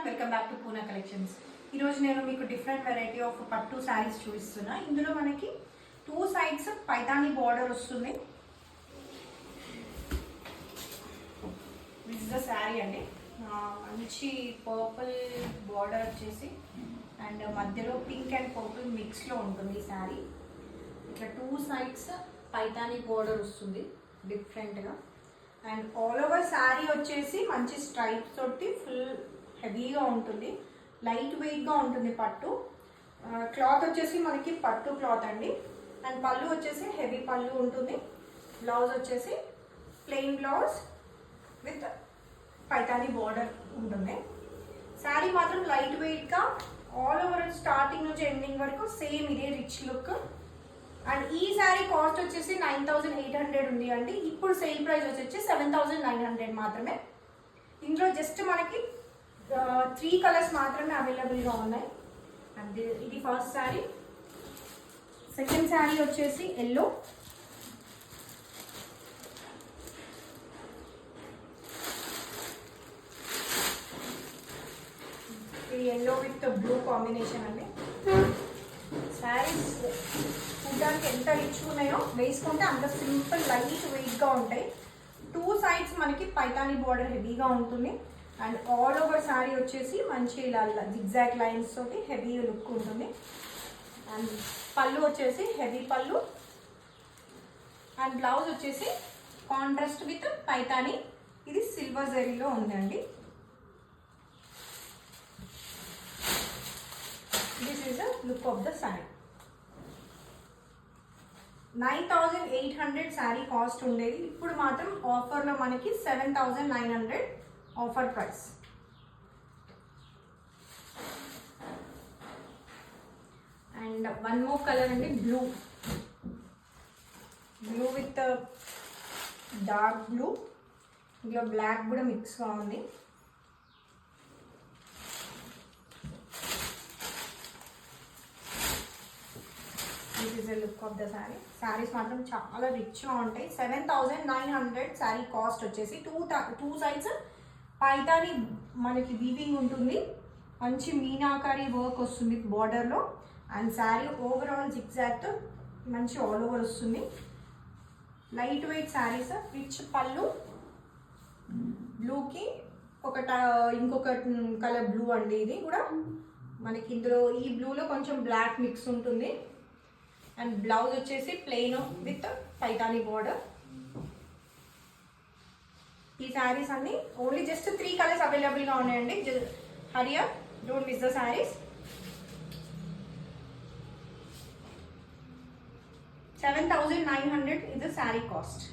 Welcome back to Poona collections. ఈరోజు నేను మీకు డిఫరెంట్ వెరైటీ ఆఫ్ పట్టు శారీస్ చూపిస్తున్నా. ఇందులో మనకి 2 సైడ్స్ పైతాని బార్డర్ వస్తుంది. దిస్ ద శారీ అండి. మంచి పర్పుల్ బార్డర్ వచ్చేసి అండ్ మధ్యలో పింక్ అండ్ పర్పుల్ మిక్స్లో ఉంటుంది ఈ శారీ. ఇట్లా 2 సైడ్స్ పైతాని బార్డర్ వస్తుంది డిఫరెంట్గా. అండ్ ఆల్ ఓవర్ శారీ వచ్చేసి మంచి స్ట్రైప్స్ తోటి ఫుల్ హెవీగా ఉంటుంది, లైట్ వెయిట్గా ఉంటుంది పట్టు. క్లాత్ వచ్చేసి మనకి పట్టు క్లాత్ అండి. అండ్ పళ్ళు వచ్చేసి హెవీ పళ్ళు ఉంటుంది. బ్లౌజ్ వచ్చేసి plain blouse with Paithani border ఉంటుంది. శారీ మాత్రం లైట్ వెయిట్గా ఆల్ ఓవర్ స్టార్టింగ్ నుంచి ఎండింగ్ వరకు సేమ్ ఇదే రిచ్ లుక్. అండ్ ఈ శారీ కాస్ట్ వచ్చేసి 9800 ఉంది అండి. ఇప్పుడు సేల్ ప్రైస్ వచ్చేసి 7900 మాత్రమే. ఇందులో జస్ట్ మనకి 3 కలర్స్ మాత్రమే అవైలబుల్గా ఉన్నాయి. అండ్ ఇది ఫస్ట్ శారీ. సెకండ్ శారీ వచ్చేసి ఎల్లో. ఇది ఎల్లో విత్ బ్లూ కాంబినేషన్ అండి. శారీస్ చూడడానికి ఎంత రిచ్ ఉన్నాయో, వేసుకుంటే అంత సింపుల్ లైట్ వెయిట్గా ఉంటాయి. 2 సైడ్స్ మనకి పైతాని బార్డర్ హెవీగా ఉంటుంది. అండ్ ఆల్ ఓవర్ శారీ వచ్చేసి మంచి ఇలా జిగ్జాగ్ లైన్స్ తోటి హెవీ లుక్ ఉంటుంది. అండ్ పళ్ళు వచ్చేసి హెవీ పళ్ళు. అండ్ బ్లౌజ్ వచ్చేసి కాంట్రాస్ట్ విత్ పైతాని. ఇది సిల్వర్ జరీలో ఉందండి. This is the look of the sari. 9800 sari cost ఉండేది, ఇప్పుడు మాత్రం ఆఫర్లో మనకి 7900 offer price. And one more colour అండి, blue. Blue with dark blue. ఇందులో బ్లాక్ కూడా మిక్స్గా ఉంది. This is the look of the sari. Saris మాత్రం చాలా రిచ్గా ఉంటాయి. 7900 శారీ కాస్ట్ వచ్చేసి. 2 సైడ్స్ పైతాని మనకి వీవింగ్ ఉంటుంది. మంచి మీనాకారి వర్క్ వస్తుంది బార్డర్లో. అండ్ శారీ ఓవరాల్ జిగ్జాగ్తో మంచి ఆల్ ఓవర్ వస్తుంది. Light weight saris. రిచ్ పళ్ళు, బ్లూకి ఇంకొక కలర్ బ్లూ అండి. ఇది కూడా మనకి ఇందులో ఈ బ్లూలో కొంచెం బ్లాక్ మిక్స్ ఉంటుంది. అండ్ బ్లౌజ్ వచ్చేసి ప్లెయిన్ విత్ పైతాని బార్డర్. ఈ శారీస్ అన్ని ఓన్లీ జస్ట్ 3 కలర్స్ అవైలబుల్గా ఉన్నాయండి. Hari up, don't miss the saris. 7900 is the sari cost.